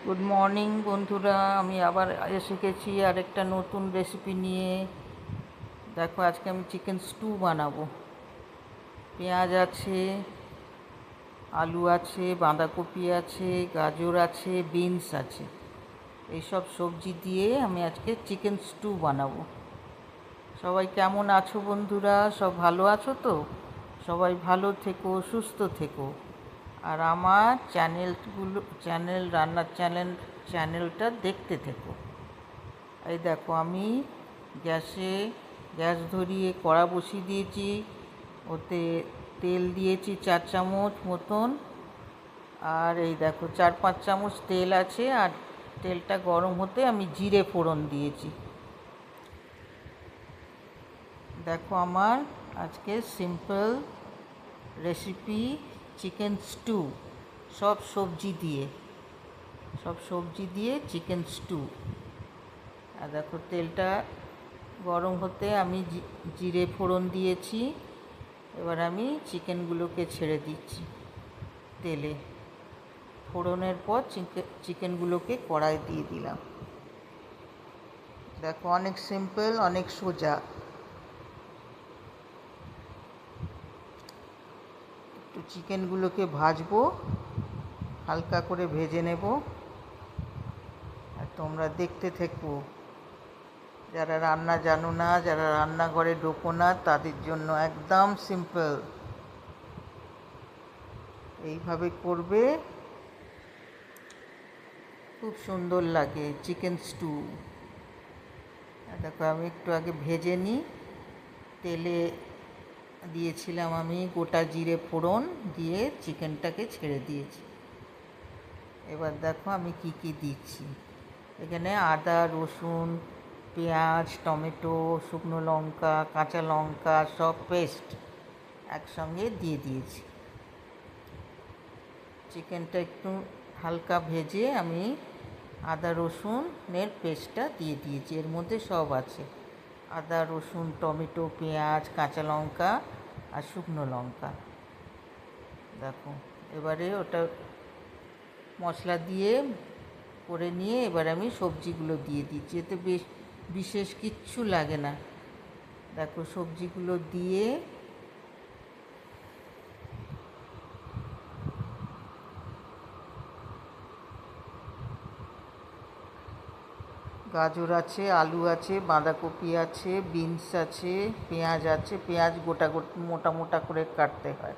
Good morning বন্ধুরা, আমি আবার এসে গেছি আরেকটা নতুন রেসিপি নিয়ে। দেখো, আজকে আমি চিকেন স্টু বানাবো। পেঁয়াজ আছে, আলু আছে, বাঁধাকপি আছে, গাজর আছে, বিনস আছে। এইসব সবজি দিয়ে আমি আজকে চিকেন স্টু বানাবো। সবাই কেমন আছো বন্ধুরা? সব ভালো আছো তো? সবাই ভালো থেকো, সুস্থ থেকো। আর আমার রান্নার চ্যানেলটা দেখতে থেকো। এই দেখো, আমি গ্যাস ধরিয়ে কড়া বসিয়ে দিয়েছি। ওতে তেল দিয়েছি 4 চামচ মতন। আর এই দেখো, 4-5 চামচ তেল আছে। আর তেলটা গরম হতে আমি জিরে ফোড়ন দিয়েছি। দেখো, আমার আজকে সিম্পল রেসিপি চিকেন স্টু, সব সবজি দিয়ে চিকেন স্টু। আর দেখো, তেলটা গরম হতে আমি জিরে ফোড়ন দিয়েছি। এবার আমি চিকেনগুলোকে ছেড়ে দিচ্ছি তেলে। ফোড়নের পর চিকেনগুলোকে কড়াই দিয়ে দিলাম। দেখো, অনেক সিম্পল, অনেক সোজা। একটু চিকেনগুলোকে ভাজবো, হালকা করে ভেজে নেব। আর তোমরা দেখতে থেকো। যারা রান্না জানো না, যারা রান্নাঘরে ঢোকো না, তাদের জন্য একদম সিম্পল। এইভাবে করবে, খুব সুন্দর লাগে চিকেন স্টু। দেখো, আমি একটু আগে ভেজে নিই। তেলে দিয়েছিলাম আমি গোটা জিরে ফোড়ন দিয়ে চিকেনটাকে ছেড়ে দিয়েছি। এবার দেখো আমি কি কি দিচ্ছি। এখানে আদা, রসুন, পেঁয়াজ, টমেটো, শুকনো লঙ্কা, কাঁচা লঙ্কা সব পেস্ট একসঙ্গে দিয়ে দিয়েছি। চিকেনটা একটু হালকা ভেজে আমি আদা রসুনের পেস্টটা দিয়ে দিয়েছি। এর মধ্যে সব আছে, আদা, রসুন, টমেটো, পেঁয়াজ, কাঁচা লঙ্কা আর শুকনো লঙ্কা। দেখো, এবারে ওটা মশলা দিয়ে করে নিয়ে এবার আমি সবজিগুলো দিয়ে দিচ্ছি। এতে বিশেষ কিচ্ছু লাগে না। দেখো, সবজিগুলো দিয়ে গাজর আছে, আলু আছে, বাঁধাকপি আছে, বিনস আছে, পেঁয়াজ আছে। পেঁয়াজ গোটা মোটা মোটা করে কাটতে হয়।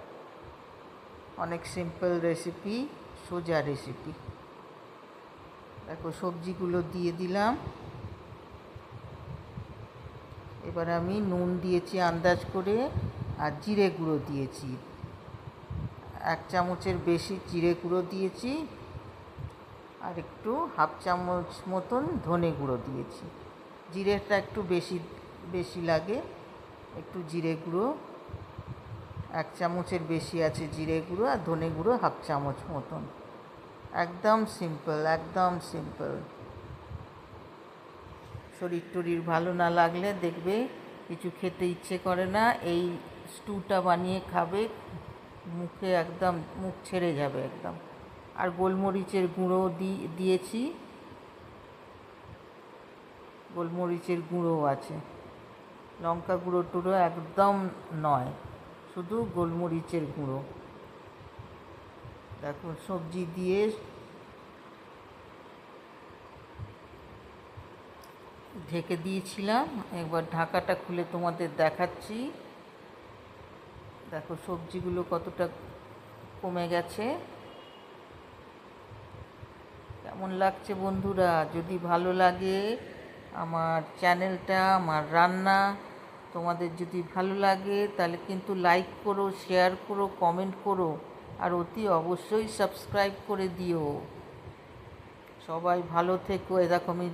অনেক সিম্পল রেসিপি, সোজা রেসিপি। দেখো, সবজিগুলো দিয়ে দিলাম। এবার আমি নুন দিয়েছি আন্দাজ করে, আর জিরে গুঁড়ো দিয়েছি 1 চামচের বেশি জিরে গুঁড়ো দিয়েছি। আর একটু 1/2 চামচ মতন ধনে গুঁড়ো দিয়েছি। জিরেটা একটু বেশি লাগে। একটু জিরে গুঁড়ো 1 চামচের বেশি আছে জিরে গুঁড়ো, আর ধনে গুঁড়ো 1/2 চামচ মতন। একদম সিম্পল, একদম সিম্পল। শরীর টরীর ভালো না লাগলে দেখবে কিছু খেতে ইচ্ছে করে না, এই স্টুটা বানিয়ে খাবে, মুখে একদম মুখ ছেড়ে যাবে একদম। আর গোলমরিচের গুঁড়ো দিয়েছি, গোলমরিচের গুঁড়োও আছে। লঙ্কা গুঁড়ো টুড়ো একদম নয়, শুধু গোলমরিচের গুঁড়ো। দেখো, সবজি দিয়ে ঢেকে দিয়েছিলাম। একবার ঢাকাটা খুলে তোমাদের দেখাচ্ছি। দেখো, সবজিগুলো কতটা কমে গেছে। কেমন লাগছে বন্ধুরা? যদি ভালো লাগে আমার চ্যানেলটা, আমার রান্না তোমাদের যদি ভালো লাগে, তাহলে কিন্তু লাইক করো, শেয়ার করো, কমেন্ট করো, আর অতি অবশ্যই সাবস্ক্রাইব করে দিও। সবাই ভালো থেকো। দেখো, আমি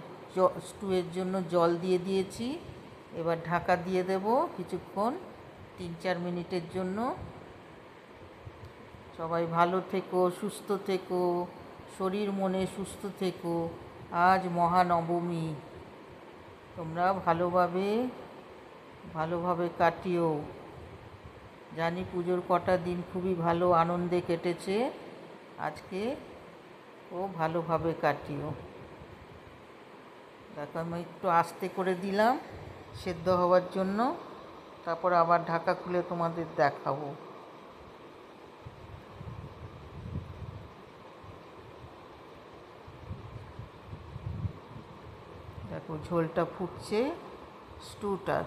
স্টুয়ের জন্য জল দিয়ে দিয়েছি। এবার ঢাকা দিয়ে দেব কিছুক্ষণ, 3-4 মিনিটের জন্য। সবাই ভালো থেকো, সুস্থ থেকো, শরীর মনে সুস্থ থেকো। আজ মহানবমী, তোমরা ভালোভাবে কাটিও। জানি পুজোর কটা দিন খুবই ভালো আনন্দে কেটেছে। আজকে ও ভালোভাবে কাটিও। দেখো আমি একটু আস্তে করে দিলাম সেদ্ধ হওয়ার জন্য, তারপর আবার ঢাকা খুলে তোমাদের দেখাবো। দেখো ঝোলটা ফুটছে, স্টুটা,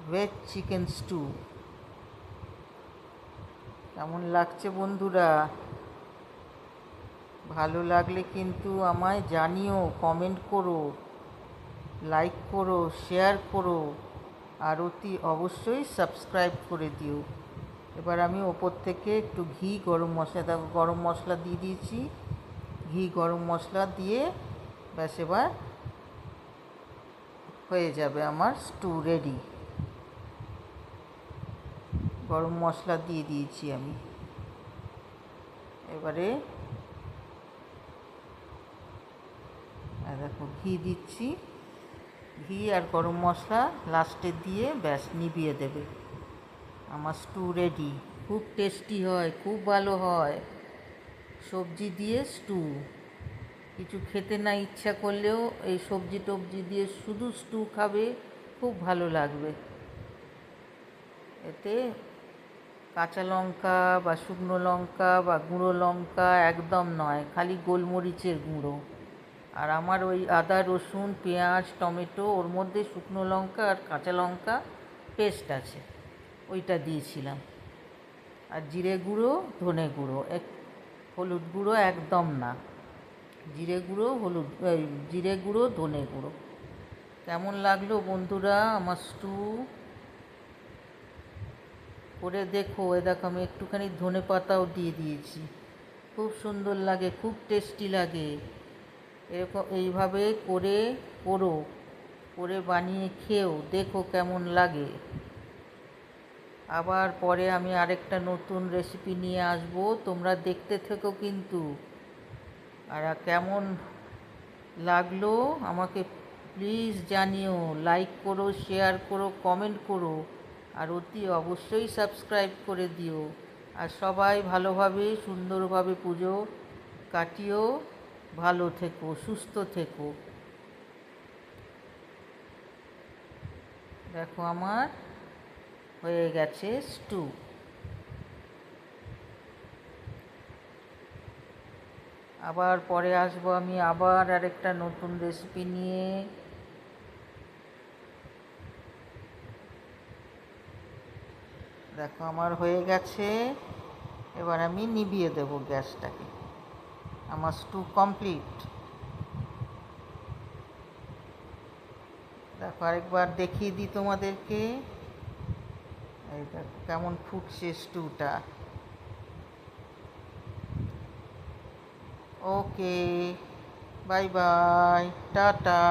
ভেজ চিকেন স্টু। কেমন লাগছে বন্ধুরা? ভালো লাগলে কিন্তু আমায় জানিও, কমেন্ট করো, লাইক করো, শেয়ার করো, আর অতি অবশ্যই সাবস্ক্রাইব করে দিও। এবার আমি ওপর থেকে একটু ঘি, গরম মশলা, দেখো গরম মশলা দিয়ে দিয়েছি, ঘি গরম মশলা দিয়ে ব্যাস এবার হয়ে যাবে আমার স্টু রেডি। গরম মশলা দিয়ে দিয়েছি আমি। এবারে দেখো ঘি দিচ্ছি, ঘি আর গরম মশলা লাস্টে দিয়ে ব্যাস নিভিয়ে দেবে। আমার স্টু রেডি। খুব টেস্টি হয়, খুব ভালো হয়। সবজি দিয়ে স্টু, কিছু খেতে না ইচ্ছা করলেও এই সবজি টবজি দিয়ে শুধু স্টু খাবে, খুব ভালো লাগবে। এতে কাঁচা লঙ্কা বা শুকনো লঙ্কা বা গুঁড়ো লঙ্কা একদম নয়, খালি গোলমরিচের গুঁড়ো। আর আমার ওই আদা রসুন পেঁয়াজ টমেটো, ওর মধ্যে শুকনো লঙ্কা আর কাঁচা লঙ্কা পেস্ট আছে, ওইটা দিয়েছিলাম। আর জিরে গুঁড়ো ধনে গুঁড়ো, হলুদ গুঁড়ো একদম না, জিরে গুঁড়ো হলুদ, জিরে গুঁড়ো ধনে গুঁড়ো। কেমন লাগলো বন্ধুরা আমার স্টু? করে দেখো। দেখো আমি একটুখানি ধনে পাতাও দিয়ে দিয়েছি, খুব সুন্দর লাগে, খুব টেস্টি লাগে। এরকম এইভাবে করে বানিয়ে খেও, দেখো কেমন লাগে। আবার পরে আমি আরেকটা নতুন রেসিপি নিয়ে আসবো, তোমরা দেখতে থেকো কিন্তু। আর কেমন লাগলো আমাকে প্লিজ জানিও, লাইক করো, শেয়ার করো, কমেন্ট করো, আর অতি অবশ্যই সাবস্ক্রাইব করে দিও। আর সবাই ভালোভাবে সুন্দরভাবে পুজো কাটিও, ভালো থেকো, সুস্থ থেকো। দেখো আমার হয়ে গেছে স্টু। আবার পরে আসবো আমি আবার আরেকটা নতুন রেসিপি নিয়ে। দেখো আমার হয়ে গেছে, এবার আমি নিভিয়ে দেবো গ্যাসটাকে। আমার স্টু কমপ্লিট। দেখো আরেকবার দেখিয়ে দিই তোমাদেরকে, এই দেখো কেমন ফুটছে স্টুটা। ওকে, বাই বাই, টাটা।